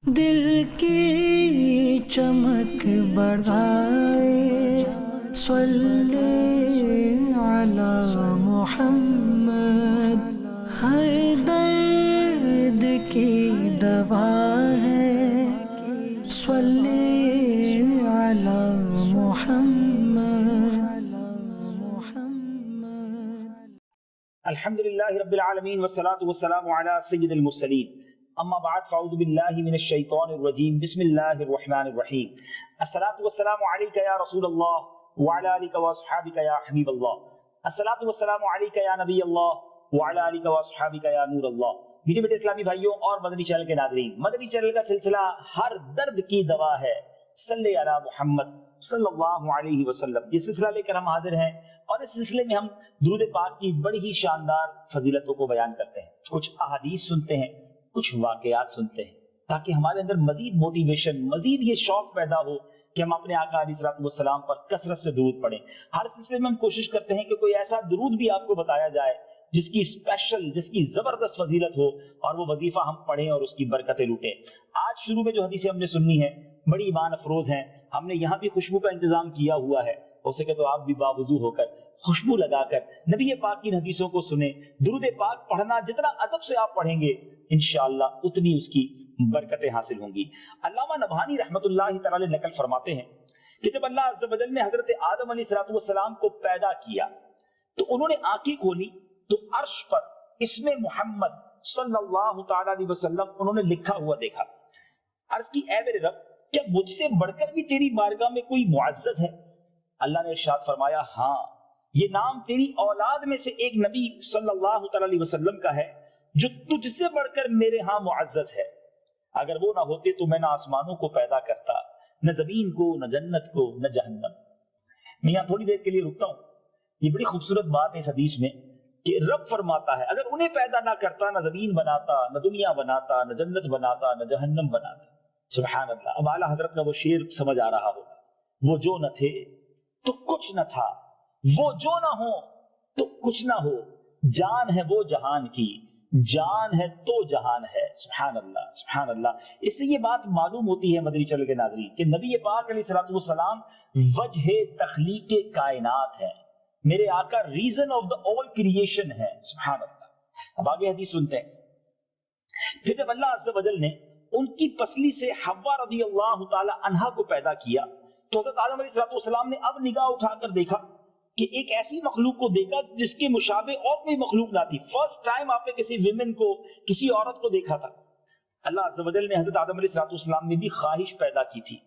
دل کی چمک بڑھائے صلی علی محمد، ہر درد کی دوا ہے صلی علی محمد۔ الحمدللہ رب العالمین والصلاة والسلام علی سید المرسلین، اما بعد فاعوذ باللہ من الشیطان الرجیم، بسم اللہ الرحمن الرحیم۔ الصلاة والسلام علیک یا رسول اللہ وعلی آلک واصحابک یا حبیب اللہ، الصلاة والسلام علیک یا نبی اللہ وعلی آلک واصحابک یا نور اللہ۔ میٹھے میٹھے اسلامی بھائیوں اور مدنی چینل کے ناظرین، مدنی چینل کا سلسلہ ہر درد کی دوا ہے صلی علی محمد صلی اللہ علیہ وسلم، یہ سلسلہ لے کر ہم حاضر ہیں، اور اس سلسلے میں ہم درود پاک کی بڑی ہی شاندار فضیلتوں کو بیان کرتے ہیں، کچھ احادیث سنتے ہیں، کچھ واقعات سنتے ہیں، تاکہ ہمارے اندر مزید موٹیویشن، مزید یہ شوق پیدا ہو کہ ہم اپنے آقا علیہ الصلوۃ والسلام پر کثرت سے درود پڑھیں۔ ہر سلسلے میں ہم کوشش کرتے ہیں کہ کوئی ایسا درود بھی آپ کو بتایا جائے جس کی اسپیشل، جس کی زبردست فضیلت ہو، اور وہ وظیفہ ہم پڑھیں اور اس کی برکتیں لوٹیں۔ آج شروع میں جو حدیثیں ہم نے سننی ہیں بڑی ایمان افروز ہیں۔ ہم نے یہاں بھی خوشبو کا انتظام کیا ہوا ہے، ہو سکے تو آپ بھی باوضو ہو کر خوشبو لگا کر نبی پاک کی حدیثوں کو سنیں۔ درود پاک پڑھنا جتنا ادب سے آپ پڑھیں گے انشاءاللہ اتنی اس کی برکتیں حاصل ہوں گی۔ علامہ نبہانی رحمۃ اللہ تعالی نقل فرماتے ہیں کہ جب اللہ عز و جل نے حضرت آدم علیہ السلام کو پیدا کیا تو انہوں نے آنکھیں کھولی تو عرش پر اسم محمد صلی اللہ تعالی علیہ وسلم انہوں نے لکھا ہوا دیکھا۔ عرض کی اے میرے رب، کیا مجھ سے بڑھ کر بھی تیری بارگاہ میں کوئی معزز ہے؟ اللہ نے ارشاد فرمایا، ہاں، یہ نام تیری اولاد میں سے ایک نبی صلی اللہ تعالی علیہ وسلم کا ہے جو تجھ سے بڑھ کر میرے ہاں معزز ہے۔ اگر وہ نہ ہوتے تو میں نہ آسمانوں کو پیدا کرتا، نہ زمین کو، نہ جنت کو، نہ جہنم۔ میں یہاں تھوڑی دیر کے لیے رکتا ہوں۔ یہ بڑی خوبصورت بات ہے اس حدیث میں کہ رب فرماتا ہے اگر انہیں پیدا نہ کرتا، نہ زمین بناتا، نہ دنیا بناتا، نہ جنت بناتا، نہ جہنم بناتا۔ سبحان اللہ۔ اب اعلیٰ حضرت کا وہ شعر سمجھ آ رہا ہوگا، وہ جو نہ تھے تو کچھ نہ تھا، وہ جو نہ ہو تو کچھ نہ ہو، جان ہے وہ جہان کی، جان ہے تو جہان ہے۔ سبحان اللہ، سبحان اللہ۔ اس سے یہ بات معلوم ہوتی ہے مدنی چینل کے ناظرین کہ نبی پاک علیہ السلام وجہ تخلیق کائنات ہے، میرے آقا reason of the all creation ہے۔ سبحان اللہ۔ اب آگے حدیث سنتے ہیں۔ پھر جب اللہ عز و جل نے ان کی پسلی سے حوا رضی اللہ تعالی عنہا کو پیدا کیا تو حضرت آدم علیہ السلام نے اب نگاہ اٹھا کر دیکھا کہ ایک ایسی مخلوق کو دیکھا جس کے مشابہ اور کوئی مخلوق نہ تھی۔ فرسٹ ٹائم آپ نے کسی ویمن کو، کسی عورت کو دیکھا تھا۔ اللہ عز و جل نے حضرت آدم علیہ السلام میں بھی خواہش پیدا کی تھی۔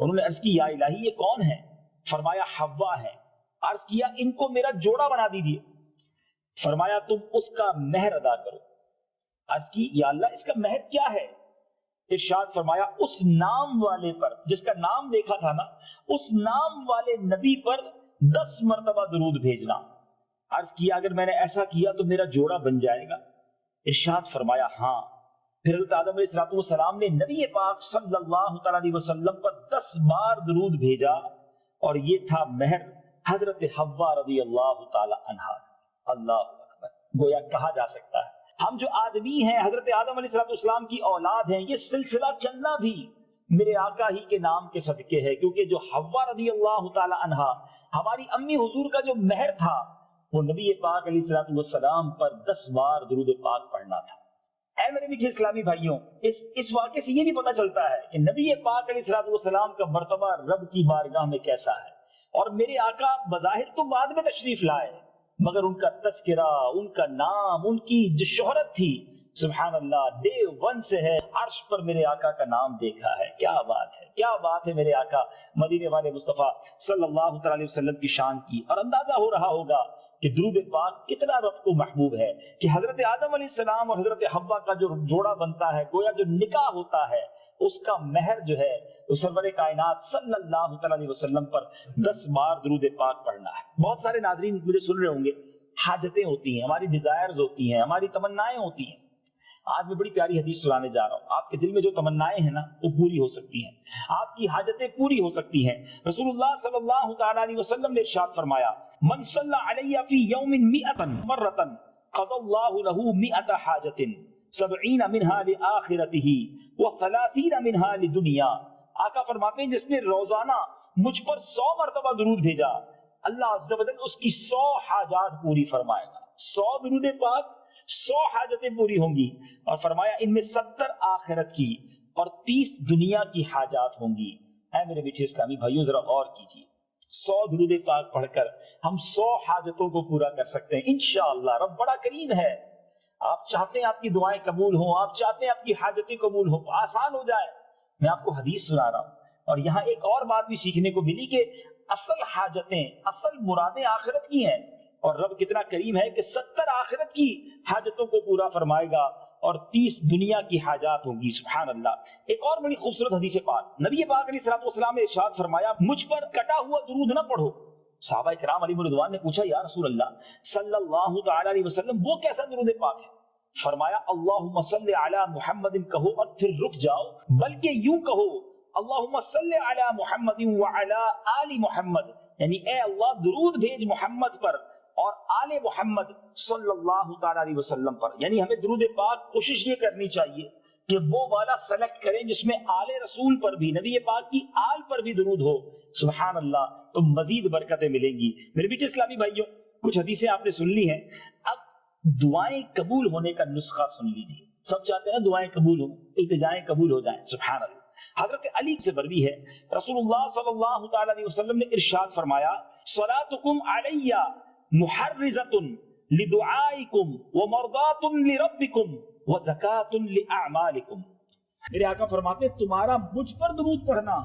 انہوں نے عرض کی، یا الہی یہ کون ہے؟ فرمایا حوا ہے۔ عرض کیا ان کو میرا جوڑا بنا دیجئے۔ فرمایا تم اس کا مہر ادا کرو۔ عرض کی، یا اللہ اس کا مہر کیا ہے؟ ارشاد فرمایا اس نام والے پر، جس کا نام دیکھا تھا نا، اس نام والے نبی پر 10 مرتبہ درود بھیجنا۔ عرض کیا اگر میں نے ایسا کیا تو میرا جوڑا بن جائے گا؟ ارشاد فرمایا ہاں۔ پھر حضرت آدم علیہ السلام نے نبی پاک صلی اللہ تعالی علیہ وسلم پر 10 بار درود بھیجا، اور یہ تھا مہر حضرت حوا رضی اللہ تعالی عنہا۔ اللہ اکبر۔ گویا کہا جا سکتا ہے ہم جو آدمی ہیں، حضرت آدم علیہ السلام کی اولاد ہیں، یہ سلسلہ چلنا بھی میرے آقا ہی کے نام کے صدقے ہے، کیونکہ جو حوا رضی اللہ تعالی عنہا ہماری امی حضور کا جو مہر تھا وہ نبی پاک علیہ السلام پر 10 بار درود پاک پڑھنا تھا۔ اے میرے میٹھے اسلامی بھائیوں، اس واقعے سے یہ بھی پتہ چلتا ہے کہ نبی پاک علیہ السلام کا مرتبہ رب کی بارگاہ میں کیسا ہے، اور میرے آقا بظاہر تو بعد میں تشریف لائے، مگر ان کا تذکرہ، ان کا نام، ان کی جو شہرت تھی، سبحان اللہ، ڈے 1 سے ہے عرش پر میرے آقا کا نام دیکھا ہے۔ کیا بات ہے، کیا بات ہے میرے آقا مدینے والے مصطفیٰ صلی اللہ تعالی وسلم کی شان کی۔ اور اندازہ ہو رہا ہوگا کہ درود پاک کتنا رب کو محبوب ہے کہ حضرت آدم علیہ السلام اور حضرت حوا کا جو جوڑا بنتا ہے، گویا جو نکاح ہوتا ہے، اس کا مہر جو ہے اس سرور کائنات صلی اللہ تعالی علیہ وسلم پر 10 بار درود پاک پڑھنا ہے۔ بہت سارے ناظرین مجھے سن رہے ہوں گے، حاجتیں ہوتی ہیں، ہماری ڈیزائرز ہوتی ہیں، ہماری تمنائیں ہوتی ہیں۔ آج میں بڑی پیاری حدیث سنانے جا رہا ہوں، آپ کے دل میں جو تمنائیں ہیں نا وہ پوری ہو سکتی ہیں، آپ کی حاجتیں پوری ہو سکتی ہیں۔ رسول اللہ صلی اللہ تعالی علیہ وسلم نے ارشاد فرمایا، من صلی علی فی یوم 100 مرۃ قضى اللہ له 100 حاجۃ 70 منها لآخرته و30 منها لدنیا. آقا فرماتے ہیں جس نے روزانہ مجھ پر 100 مرتبہ درود بھیجا، اللہ عز و جل اس کی 100 حاجات پوری فرمائے گا. 100 درود پاک 100 حاجتیں پوری ہوں گی، اور فرمایا ان میں 70 آخرت کی اور 30 دنیا کی حاجات ہوں گی. اے میرے بیٹے اسلامی بھائیوں ذرا غور کیجیے، 100 درود پاک پڑھ کر ہم 100 حاجتوں کو پورا کر سکتے ہیں انشاءاللہ. رب بڑا کریم ہے. آپ چاہتے ہیں آپ کی دعائیں قبول ہوں، آپ چاہتے ہیں آپ کی حاجتیں قبول ہوں، آسان ہو جائے. میں آپ کو حدیث سنا رہا ہوں، اور یہاں ایک اور بات بھی سیکھنے کو ملی کہ اصل حاجتیں، اصل مرادیں آخرت کی ہیں، اور رب کتنا کریم ہے کہ 70 آخرت کی حاجتوں کو پورا فرمائے گا اور 30 دنیا کی حاجات ہوں گی. سبحان اللہ. ایک اور بڑی خوبصورت حدیث پاک، نبی پاک علیہ السلام نے ارشاد فرمایا مجھ پر کٹا ہوا درود نہ پڑھو. صحابہ کرام علیہ رضوان نے پوچھا یا رسول اللہ صلی اللہ تعالی علیہ وسلم وہ کیسا درود پاک ہے؟ فرمایا اللہم صلی علی محمد کہو اور پھر رک جاؤ، بلکہ یوں کہو اللہم صلی علی محمد وعلی آل محمد، یعنی اے اللہ درود بھیج محمد پر اور آل محمد صلی اللہ تعالی علیہ وسلم پر. یعنی ہمیں درود پاک کوشش یہ کرنی چاہیے کہ وہ والا سلیکٹ کریں جس میں آل رسول پر بھی، نبی پاک کی آل پر بھی درود ہو. سبحان اللہ. تو مزید برکتیں ملیں گی. میرے بیٹے اسلامی بھائیوں، کچھ حدیثیں آپ نے سن لی ہیں، اب دعائیں قبول ہونے کا نسخہ سن لیجیے. سب چاہتے ہیں دعائیں قبول ہوں، التجائیں قبول ہو جائیں. سبحان اللہ. حضرت علی سے مروی ہے رسول اللہ صلی اللہ تعالی علیہ وسلم نے ارشاد فرمایا صلاتکم علی محرزۃ لدعائکم ومرضات لربکم وزکاۃ لاعمالکم. میرے آقا فرماتے ہیں تمہارا مجھ پر درود پڑھنا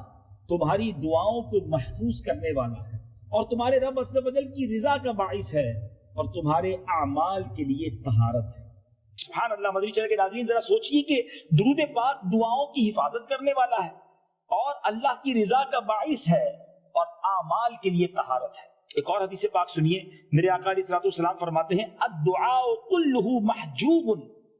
تمہاری دعاؤں کو محفوظ کرنے والا ہے، اور تمہارے رب عز و جل کی رضا کا باعث ہے، اور تمہارے اعمال کے لیے طہارت ہے. سبحان اللہ. مدنی چینل کے ناظرین ذرا سوچئے کہ درود پاک دعاؤں کی حفاظت کرنے والا ہے اور اللہ کی رضا کا باعث ہے اور اعمال کے لیے طہارت ہے. ایک اور حدیث پاک سنیے. میرے آقا علیہ الصلوۃ والسلام فرماتے ہیں الدعاء كله محجوب،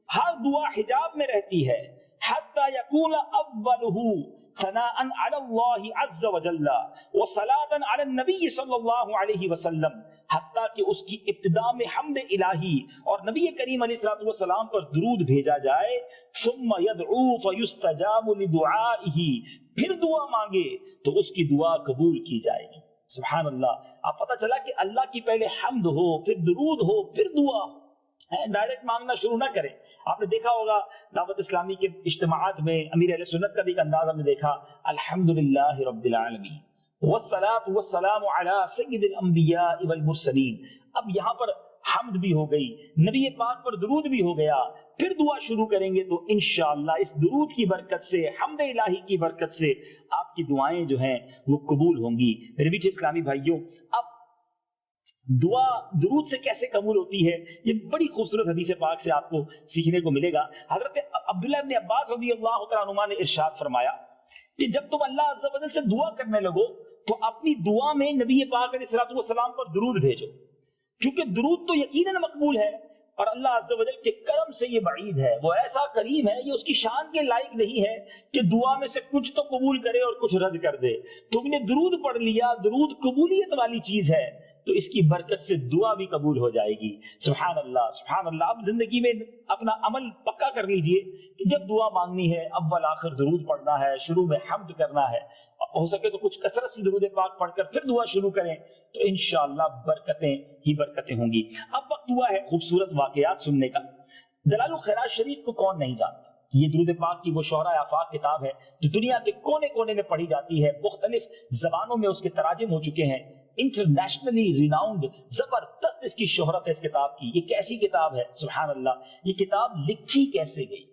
ہر دعا حجاب میں رہتی ہے، حتی یکون اوله ثناء علی اللہ عز وجل وصلاۃ علی النبی صلی اللہ علیہ وسلم، حتیٰ کہ اس کی ابتدا میں حمد الہی اور نبی کریم علیہ السلام پر درود بھیجا جائے. ثم یدعو فیستجاب لدعائہ، پھر دعا مانگے تو اس کی دعا قبول کی جائے گی. سبحان اللہ. آپ پتہ چلا کہ اللہ کی پہلے حمد ہو، پھر درود ہو، پھر دعا ہو. ڈائریکٹ مانگنا شروع نہ کریں. آپ نے دیکھا ہوگا دعوت اسلامی کے اجتماعات میں امیر اہل سنت کا بھی ایک انداز ہم نے دیکھا، الحمدللہ رب العالمین والصلاۃ والسلام علی سید الانبیاء والمرسلین. اب یہاں پر حمد بھی ہو گئی، نبی پاک پر درود بھی ہو گیا، پھر دعا شروع کریں گے تو انشاءاللہ اس درود کی برکت سے، حمد الہی کی برکت سے آپ کی دعائیں جو ہیں وہ قبول ہوں گی. میرے بیٹے اسلامی بھائیوں، اب دعا درود سے کیسے قبول ہوتی ہے یہ بڑی خوبصورت حدیث پاک سے آپ کو سیکھنے کو ملے گا. حضرت عبداللہ ابن عباس رضی اللہ تعالیٰ عنہما نے ارشاد فرمایا کہ جب تم اللہ عز و جل سے دعا کرنے لگو تو اپنی دعا میں نبی پاک علیہ السلام پر درود بھیجو، کیونکہ درود تو یقیناً مقبول ہے اور اللہ عز و جل کے کرم سے یہ بعید ہے، وہ ایسا کریم ہے، یہ اس کی شان کے لائق نہیں ہے کہ دعا میں سے کچھ تو قبول کرے اور کچھ رد کر دے. تم نے درود پڑھ لیا، درود قبولیت والی چیز ہے، تو اس کی برکت سے دعا بھی قبول ہو جائے گی. سبحان اللہ سبحان اللہ. اب زندگی میں اپنا عمل پکا کر لیجئے کہ جب دعا مانگنی ہے اول آخر درود پڑھنا ہے، شروع میں حمد کرنا ہے، ہو سکے تو کچھ کثرت سے درود پاک پڑھ کر پھر دعا شروع کریں تو انشاءاللہ برکتیں ہی برکتیں ہوں گی. اب وقت ہوا ہے خوبصورت واقعات سننے کا. دلال الخیرات شریف کو کون نہیں جانتا؟ یہ درود پاک کی وہ شہرہ آفاق کتاب ہے جو دنیا کے کونے کونے میں پڑھی جاتی ہے، مختلف زبانوں میں اس کے تراجم ہو چکے ہیں، انٹرنیشنلی ریناؤنڈ، زبردست اس کی شہرت ہے اس کتاب کی. یہ کیسی کتاب ہے سبحان اللہ. یہ کتاب لکھی کیسے گئی،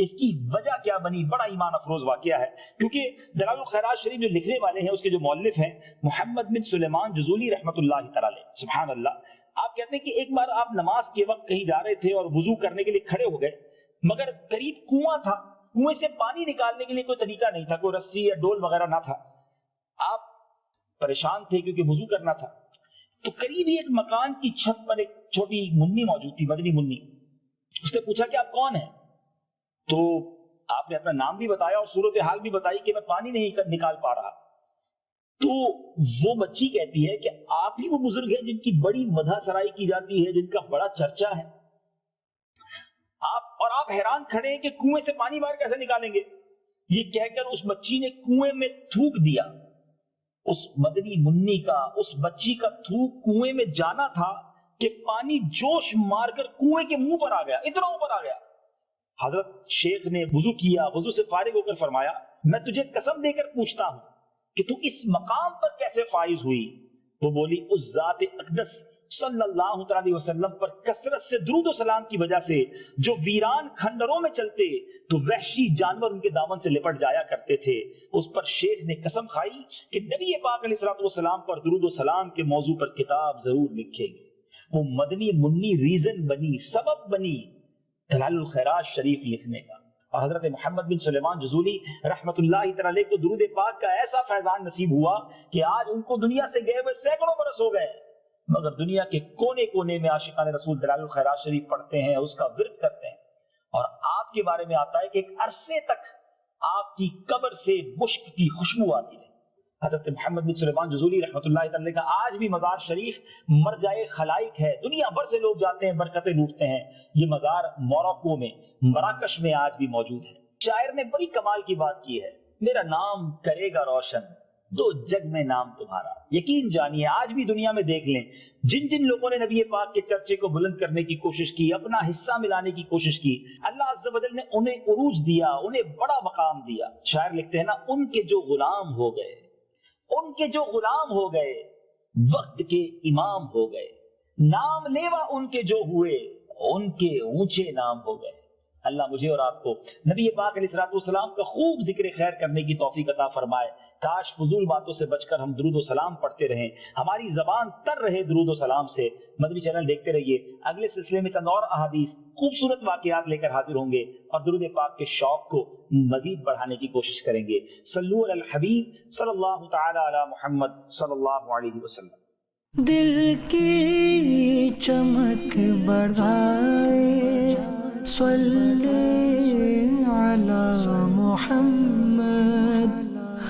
اس کی وجہ کیا بنی، بڑا ایمان افروز واقعہ ہے. کیونکہ دلال الخیرات شریف جو لکھنے والے ہیں اس کے جو مؤلف ہیں محمد بن سلیمان جزولی رحمۃ اللہ تعالی علیہ. سبحان اللہ. آپ کہتے ہیں کہ ایک بار آپ نماز کے وقت کہیں جا رہے تھے اور وضو کرنے کے لیے کھڑے ہو گئے، مگر قریب کنواں تھا، کنویں سے پانی نکالنے کے لیے کوئی طریقہ نہیں تھا، کوئی رسی یا ڈول وغیرہ نہ تھا. آپ پریشان تھے کیونکہ وضو کرنا تھا. تو قریب ہی ایک مکان کی چھت پر ایک چھوٹی منی موجود تھی، مدنی منی. اس نے پوچھا کہ آپ کون ہیں؟ تو آپ نے اپنا نام بھی بتایا اور صورتحال بھی بتائی کہ میں پانی نہیں نکال پا رہا. تو وہ بچی کہتی ہے کہ آپ ہی وہ بزرگ ہیں جن کی بڑی مدح سرائی کی جاتی ہے، جن کا بڑا چرچا ہے. آپ اور آپ حیران کھڑے ہیں کہ کنویں سے پانی باہر کیسے نکالیں گے. یہ کہہ کر اس بچی نے کنویں میں تھوک دیا. اس مدنی منی کا، اس بچی کا تھوک کنویں میں جانا تھا کہ پانی جوش مار کر کنویں کے منہ پر آ گیا، اتنا اوپر آ گیا. حضرت شیخ نے وضو کیا، وضو سے فارغ ہو کر فرمایا میں تجھے قسم دے کر پوچھتا ہوں کہ تو اس مقام پر کیسے فائز ہوئی؟ وہ بولی اس ذات اقدس صلی اللہ علیہ وسلم پر کثرت سے درود و سلام کی وجہ سے جو ویران کھنڈروں میں چلتے تو وحشی جانور ان کے دامن سے لپٹ جایا کرتے تھے. اس پر شیخ نے قسم کھائی کہ نبی پاک علیہ السلام پر درود و سلام کے موضوع پر کتاب ضرور لکھے گی. وہ مدنی منی ریزن بنی، سبب بنی دلائل الخیرات شریف لکھنے کا. اور حضرت محمد بن سلیمان جزولی رحمت اللہ تعالی علیہ کو درود پاک کا ایسا فیضان نصیب ہوا کہ آج ان کو دنیا سے گئے ہوئے سینکڑوں برس ہو گئے، مگر دنیا کے کونے کونے میں عاشقان رسول دلائل الخیرات شریف پڑھتے ہیں، اس کا ورد کرتے ہیں. اور آپ کے بارے میں آتا ہے کہ ایک عرصے تک آپ کی قبر سے مشک کی خوشبو آتی رہی. حضرت محمد بن سلیمان جزولی رحمت اللہ تعالی کا آج بھی مزار شریف مرجع خلائق ہے، دنیا بھر سے لوگ جاتے ہیں، برکتیں لوٹتے ہیں. یہ مزار موروکو میں، مراکش میں آج بھی موجود ہے. شاعر نے بڑی کمال کی بات کی ہے، میرا نام کرے گا روشن دو جگ میں نام تمہارا. یقین جانیے آج بھی دنیا میں دیکھ لیں جن جن لوگوں نے نبی پاک کے چرچے کو بلند کرنے کی کوشش کی، اپنا حصہ ملانے کی کوشش کی، اللہ عز و جل نے انہیں عروج دیا، انہیں بڑا مقام دیا. شاعر لکھتے ہیں نا، ان کے جو غلام ہو گئے، ان کے جو غلام ہو گئے، وقت کے امام ہو گئے، نام لیوا ان کے جو ہوئے، ان کے اونچے نام ہو گئے. اللہ مجھے اور آپ کو نبی پاک علیہ السلام کا خوب ذکر خیر کرنے کی توفیق عطا فرمائے. کاش فضول باتوں سے بچ کر ہم درود و سلام پڑھتے رہیں، ہماری زبان تر رہے درود و سلام سے. مدنی چینل دیکھتے رہیے، اگلے سلسلے میں چند اور احادیث، خوبصورت واقعات لے کر حاضر ہوں گے اور درود پاک کے شوق کو مزید بڑھانے کی کوشش کریں گے. صلو علی الحبیب صلی اللہ تعالی علی محمد صلی اللہ علیہ وسلم. دل کی چمک بڑھائے، صلی علی محمد.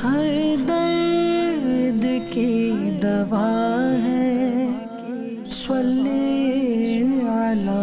ہر درد کی دوا ہے، صلی علی